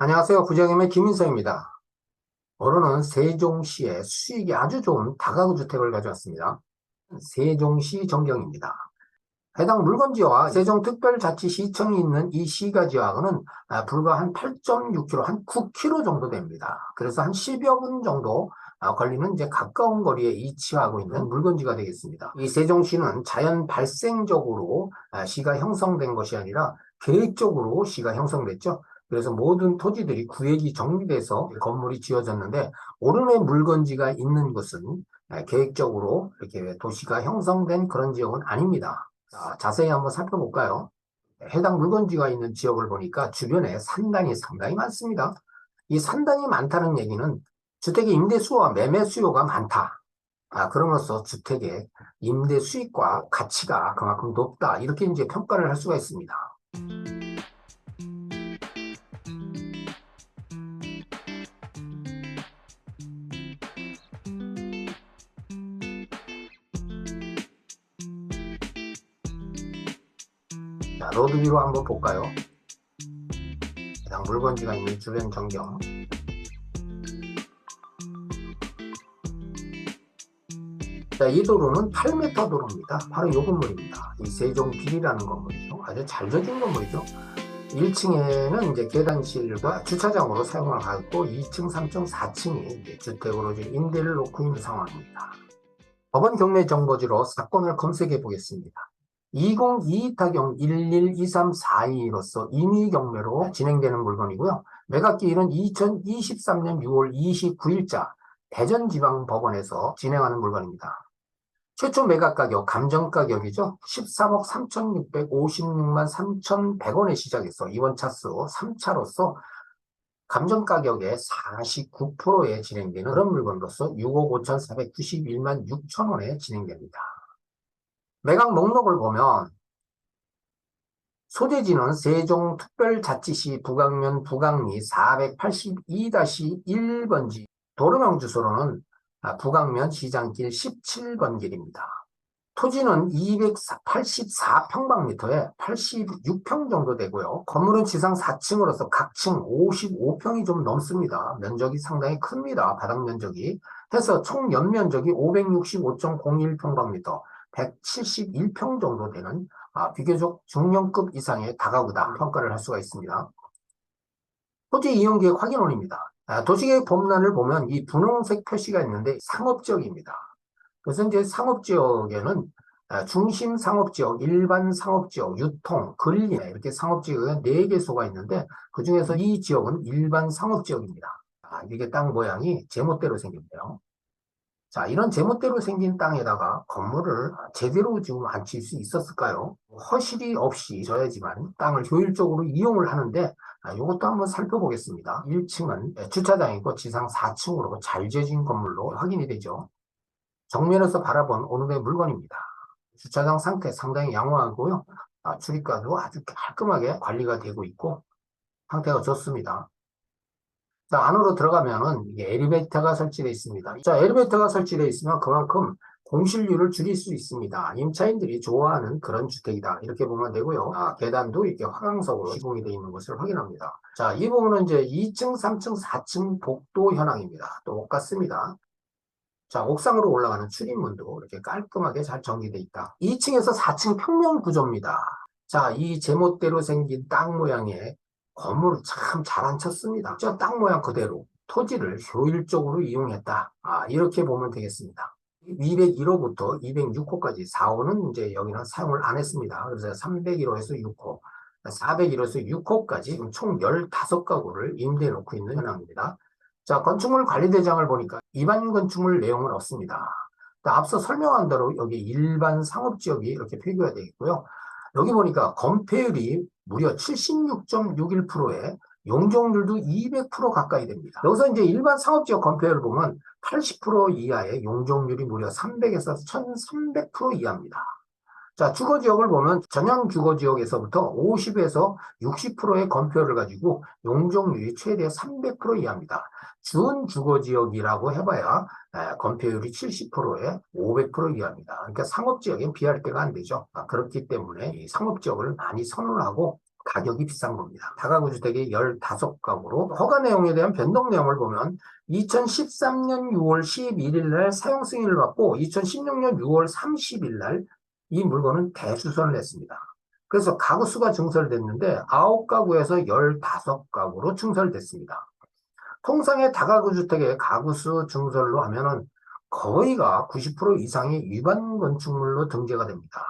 안녕하세요. 부장님의 김인성입니다. 오늘은 세종시의 수익이 아주 좋은 다가구 주택을 가져왔습니다. 세종시 정경입니다. 해당 물건지와 세종특별자치시청이 있는 이 시가 지역은 불과 한 8.6km, 한 9km 정도 됩니다. 그래서 한 10여 분 정도 걸리는 이제 가까운 거리에 위치하고 있는 물건지가 되겠습니다. 이 세종시는 자연 발생적으로 시가 형성된 것이 아니라 계획적으로 시가 형성됐죠. 그래서 모든 토지들이 구획이 정비돼서 건물이 지어졌는데 오름의 물건지가 있는 곳은 계획적으로 이렇게 도시가 형성된 그런 지역은 아닙니다. 자, 자세히 한번 살펴볼까요? 해당 물건지가 있는 지역을 보니까 주변에 산단이 상당히 많습니다. 이 산단이 많다는 얘기는 주택의 임대 수요와 매매 수요가 많다. 그럼으로써 주택의 임대 수익과 가치가 그만큼 높다. 이렇게 이제 평가를 할 수가 있습니다. 자, 로드뷰로 한번 볼까요? 해당 물건지가 있는 주변 전경. 자, 이 도로는 8m 도로입니다. 바로 이 건물입니다. 이 세종길이라는 건물이죠. 아주 잘 져준 건물이죠. 1층에는 이제 계단실과 주차장으로 사용을 하고 2층, 3층, 4층이 이제 주택으로 지금 임대를 놓고 있는 상황입니다. 법원 경매 정보지로 사건을 검색해 보겠습니다. 2022타경 112342로서 임의 경매로 진행되는 물건이고요. 매각기일은 2023년 6월 29일자 대전지방법원에서 진행하는 물건입니다. 최초 매각 가격, 감정 가격이죠. 13억 3,656만 3,100원에 시작해서 이번 차수 3차로서 감정 가격의 49%에 진행되는 그런 물건으로서 6억 5,491만 6천원에 진행됩니다. 매각 목록을 보면 소재지는 세종특별자치시 북악면 북악리 482-1번지, 도로명 주소로는 북악면 시장길 17번 길입니다. 토지는 284평방미터에 86평 정도 되고요. 건물은 지상 4층으로서 각층 55평이 좀 넘습니다. 면적이 상당히 큽니다. 바닥 면적이. 해서 총 연면적이 565.01평방미터, 171평 정도 되는 비교적 중형급 이상의 다가구다 평가를 할 수가 있습니다. 토지 이용계획 확인원입니다. 도시계획 법란을 보면 이 분홍색 표시가 있는데 상업지역입니다. 그래서 이제 상업지역에는 중심 상업지역, 일반 상업지역, 유통, 근린 이렇게 상업지역이 4개소가 있는데 그 중에서 이 지역은 일반 상업지역입니다. 이게 땅 모양이 제멋대로 생겼네요. 자, 이런 제멋대로 생긴 땅에다가 건물을 제대로 지금 앉힐 수 있었을까요? 허실이 없이 져야지만 땅을 효율적으로 이용을 하는데 이것도 한번 살펴보겠습니다. 1층은 주차장이고 지상 4층으로 잘 지어진 건물로 확인이 되죠. 정면에서 바라본 오늘의 물건입니다. 주차장 상태 상당히 양호하고요. 출입구도 아주 깔끔하게 관리가 되고 있고 상태가 좋습니다. 자, 안으로 들어가면은 이게 엘리베이터가 설치되어 있습니다. 자, 엘리베이터가 설치되어 있으면 그만큼 공실률을 줄일 수 있습니다. 임차인들이 좋아하는 그런 주택이다. 이렇게 보면 되고요. 계단도 이렇게 화강석으로 시공이 되어 있는 것을 확인합니다. 자, 이 부분은 이제 2층, 3층, 4층 복도 현황입니다. 똑같습니다. 자, 옥상으로 올라가는 출입문도 이렇게 깔끔하게 잘 정리되어 있다. 2층에서 4층 평면 구조입니다. 자, 이 제멋대로 생긴 땅 모양의 건물을 참 잘 앉혔습니다. 저 땅 모양 그대로 토지를 효율적으로 이용했다. 이렇게 보면 되겠습니다. 201호부터 206호까지 4호는 이제 여기는 사용을 안 했습니다. 그래서 301호에서 6호, 401호에서 6호까지 총 15가구를 임대해 놓고 있는 현황입니다. 자, 건축물 관리대장을 보니까 일반 건축물 내용은 없습니다. 앞서 설명한 대로 여기 일반 상업지역이 이렇게 표기가 되어 있고요. 여기 보니까 건폐율이 무려 76.61%에 용적률도 200% 가까이 됩니다. 여기서 이제 일반 상업지역 건폐율을 보면 80% 이하의 용적률이 무려 300에서 1300% 이하입니다. 자, 주거지역을 보면 전형 주거지역에서부터 50에서 60%의 건폐율을 가지고 용적률이 최대 300% 이하입니다. 준주거지역이라고 해봐야 건폐율이 70%에 500% 이하입니다. 그러니까 상업지역엔 비할 때가 안 되죠. 그렇기 때문에 이 상업지역을 많이 선호하고 가격이 비싼 겁니다. 다가구 주택이 15가구로 허가 내용에 대한 변동 내용을 보면 2013년 6월 11일 날 사용 승인을 받고 2016년 6월 30일 날 이 물건은 대수선을 했습니다. 그래서 가구 수가 증설됐는데 9가구에서 15가구로 증설됐습니다. 통상의 다가구 주택의 가구 수 증설로 하면은 거의가 90% 이상이 위반 건축물로 등재가 됩니다.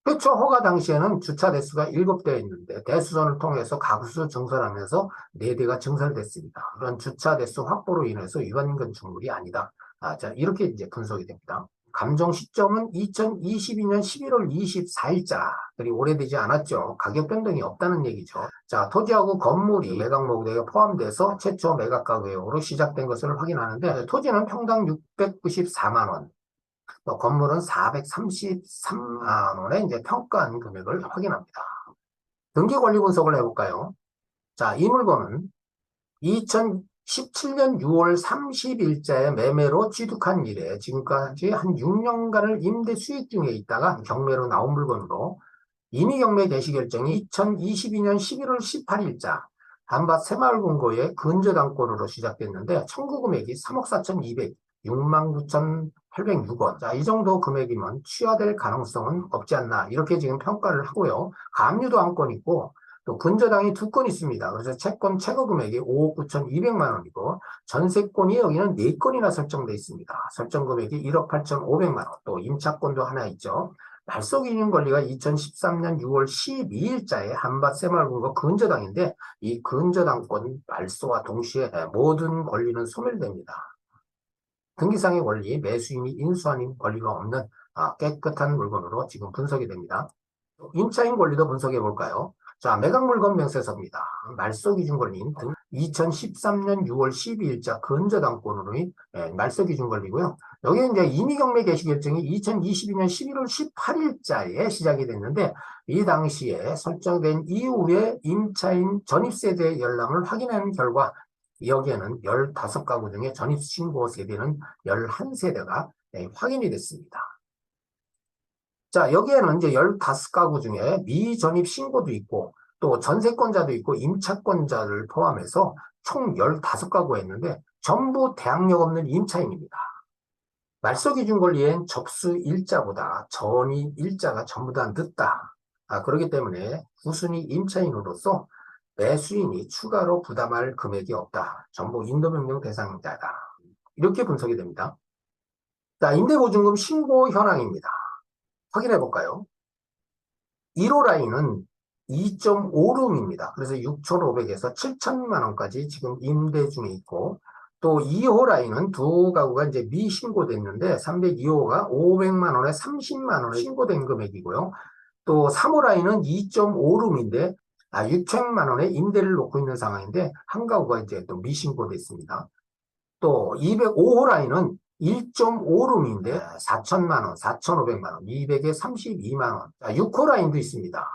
최초 허가 당시에는 주차 대수가 7대였는데 대수선을 통해서 가구수 증설하면서 4대가 증설됐습니다. 이런 주차 대수 확보로 인해서 위반 건축물이 아니다. 자, 이렇게 이제 분석이 됩니다. 감정 시점은 2022년 11월 24일자. 그리 오래되지 않았죠. 가격 변동이 없다는 얘기죠. 자, 토지하고 건물이 매각 목록에 포함돼서 최초 매각 가격으로 시작된 것을 확인하는데 토지는 평당 694만 원. 건물은 433만 원에 이제 평가한 금액을 확인합니다. 등기 권리 분석을 해볼까요? 자, 이 물건은 2017년 6월 30일자에 매매로 취득한 이래 지금까지 한 6년간을 임대 수익 중에 있다가 경매로 나온 물건으로 이미 경매 개시 결정이 2022년 11월 18일자 한밭 새마을금고의 근저당권으로 시작됐는데 청구 금액이 3억 4,200, 69,806원. 자, 이 정도 금액이면 취하될 가능성은 없지 않나 이렇게 지금 평가를 하고요. 가압류도 한 건 있고 또 근저당이 2건 있습니다. 그래서 채권 최고 금액이 5억 9,200만 원이고 전세권이 여기는 4건이나 설정되어 있습니다. 설정 금액이 1억 8,500만 원. 또 임차권도 하나 있죠. 말소기준 권리가 2013년 6월 12일자에 한밭 새마을금고 근저당인데 이 근저당권 말소와 동시에 모든 권리는 소멸됩니다. 등기상의 권리, 매수인이 인수한 권리가 없는 깨끗한 물건으로 지금 분석이 됩니다. 임차인 권리도 분석해 볼까요? 자, 매각 물건 명세서입니다. 말소기준 권리인 등 2013년 6월 12일자 근저당권으로의 말소기준 권리고요. 여기에 이제 임의경매 개시 결정이 2022년 11월 18일자에 시작이 됐는데 이 당시에 설정된 이후에 임차인 전입세대 열람을 확인한 결과 여기에는 15가구 중에 전입신고 세대는 11세대가 확인이 됐습니다. 자, 여기에는 이제 15가구 중에 미전입 신고도 있고, 또 전세권자도 있고, 임차권자를 포함해서 총 15가구가 있는데, 전부 대항력 없는 임차인입니다. 말소기준 권리엔 접수 일자보다 전입 일자가 전부 다 늦다. 그렇기 때문에 후순위 임차인으로서 매수인이 추가로 부담할 금액이 없다. 전부 인도명령 대상자다. 이렇게 분석이 됩니다. 자, 임대보증금 신고 현황입니다. 확인해 볼까요? 1호 라인은 2.5룸입니다. 그래서 6,500에서 7천만 원까지 지금 임대 중에 있고, 또 2호 라인은 두 가구가 이제 미신고됐는데 302호가 500만 원에 30만 원에 신고된 금액이고요. 또 3호 라인은 2.5룸인데 6천만 원에 임대를 놓고 있는 상황인데 한 가구가 이제 또 미신고됐습니다. 또 205호 라인은 1.5룸인데 4천만 원, 4,500만 원, 200에 32만 원. 6호 라인도 있습니다.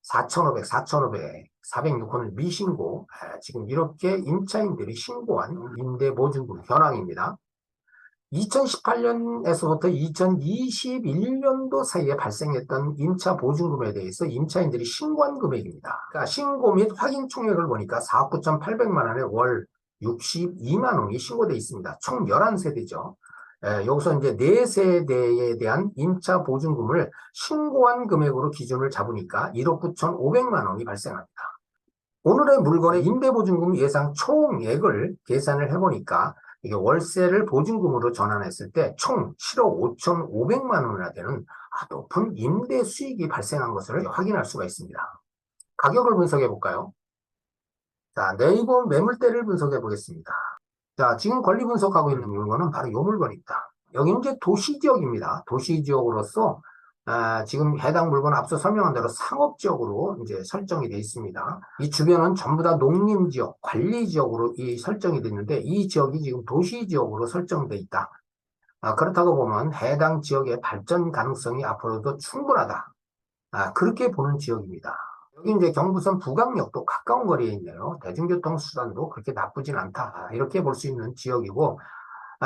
4,500, 4,500, 406호는 미신고. 지금 이렇게 임차인들이 신고한 임대보증금 현황입니다. 2018년에서부터 2021년도 사이에 발생했던 임차 보증금에 대해서 임차인들이 신고한 금액입니다. 그러니까 신고 및 확인 총액을 보니까 4억 9,800만 원에 월 62만 원이 신고되어 있습니다. 총 11세대죠. 여기서 이제 4세대에 대한 임차 보증금을 신고한 금액으로 기준을 잡으니까 1억 9,500만 원이 발생합니다. 오늘의 물건의 임대보증금 예상 총액을 계산을 해보니까 이게 월세를 보증금으로 전환했을 때 총 7억 5,500만 원이나 되는 높은 임대 수익이 발생한 것을 확인할 수가 있습니다. 가격을 분석해 볼까요? 자, 네이버 매물대를 분석해 보겠습니다. 자, 지금 권리 분석하고 있는 물건은 바로 이 물건입니다. 여기는 이제 도시지역입니다. 도시지역으로서 지금 해당 물건 앞서 설명한 대로 상업지역으로 이제 설정이 되어 있습니다. 이 주변은 전부 다 농림지역, 관리지역으로 이 설정이 됐는데 이 지역이 지금 도시지역으로 설정되어 있다. 그렇다고 보면 해당 지역의 발전 가능성이 앞으로도 충분하다. 그렇게 보는 지역입니다. 여기 이제 경부선 부강역도 가까운 거리에 있네요. 대중교통 수단도 그렇게 나쁘진 않다. 이렇게 볼 수 있는 지역이고,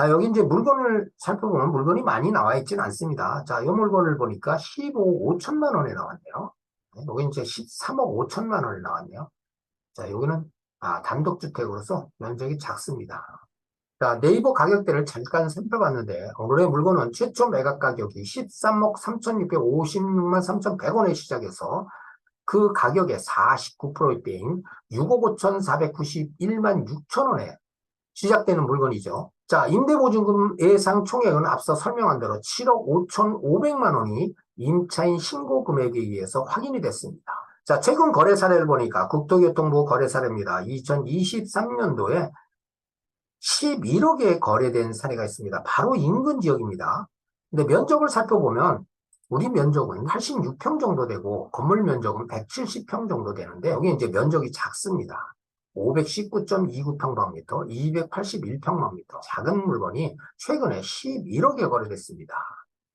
여기 이제 물건을 살펴보면 물건이 많이 나와 있지는 않습니다. 자, 이 물건을 보니까 15억 5천만 원에 나왔네요. 여기 이제 13억 5천만 원이 나왔네요. 자, 여기는 단독주택으로서 면적이 작습니다. 자, 네이버 가격대를 잠깐 살펴봤는데 오늘의 물건은 최초 매각 가격이 13억 3,656만 3,100원에 시작해서 그 가격의 49%대인 6억 5,491만 6천 원에 시작되는 물건이죠. 자, 임대보증금 예상 총액은 앞서 설명한 대로 7억 5,500만 원이 임차인 신고 금액에 의해서 확인이 됐습니다. 자, 최근 거래 사례를 보니까 국토교통부 거래 사례입니다. 2023년도에 11억에 거래된 사례가 있습니다. 바로 인근 지역입니다. 근데 면적을 살펴보면 우리 면적은 86평 정도 되고 건물 면적은 170평 정도 되는데 여기 이제 면적이 작습니다. 519.29평방미터, 281평방미터. 작은 물건이 최근에 11억에 거래됐습니다.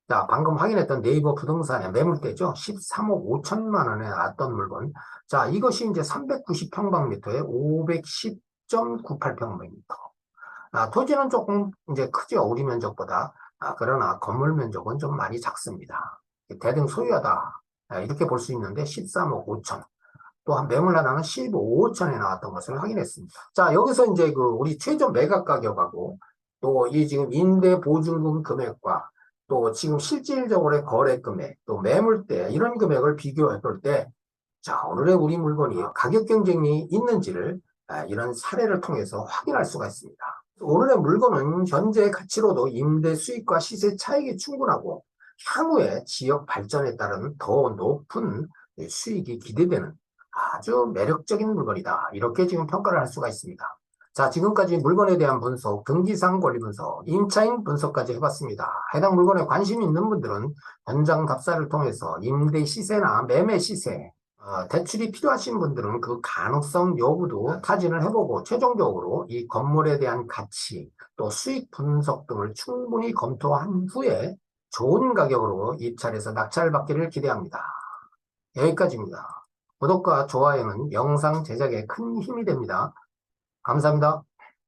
자, 방금 확인했던 네이버 부동산의 매물대죠. 13억 5천만 원에 나왔던 물건. 자, 이것이 이제 390평방미터에 510.98평방미터. 토지는 조금 이제 크죠. 우리 면적보다. 그러나 건물 면적은 좀 많이 작습니다. 대등 소유하다. 이렇게 볼 수 있는데 13억 5천. 또한 매물 하나는 15억천에 나왔던 것을 확인했습니다. 자, 여기서 이제 우리 최저 매각 가격하고 또 이 지금 임대 보증금 금액과 또 지금 실질적으로의 거래 금액, 또 매물대 이런 금액을 비교해 볼 때, 자, 오늘의 우리 물건이 가격 경쟁이 있는지를 이런 사례를 통해서 확인할 수가 있습니다. 오늘의 물건은 현재 가치로도 임대 수익과 시세 차익이 충분하고 향후에 지역 발전에 따른 더 높은 수익이 기대되는 아주 매력적인 물건이다. 이렇게 지금 평가를 할 수가 있습니다. 자, 지금까지 물건에 대한 분석, 등기상 권리 분석, 임차인 분석까지 해봤습니다. 해당 물건에 관심 있는 분들은 현장 답사를 통해서 임대 시세나 매매 시세, 대출이 필요하신 분들은 그 가능성 여부도 타진을 해보고 최종적으로 이 건물에 대한 가치, 또 수익 분석 등을 충분히 검토한 후에 좋은 가격으로 입찰해서 낙찰을 받기를 기대합니다. 여기까지입니다. 구독과 좋아요는 영상 제작에 큰 힘이 됩니다. 감사합니다.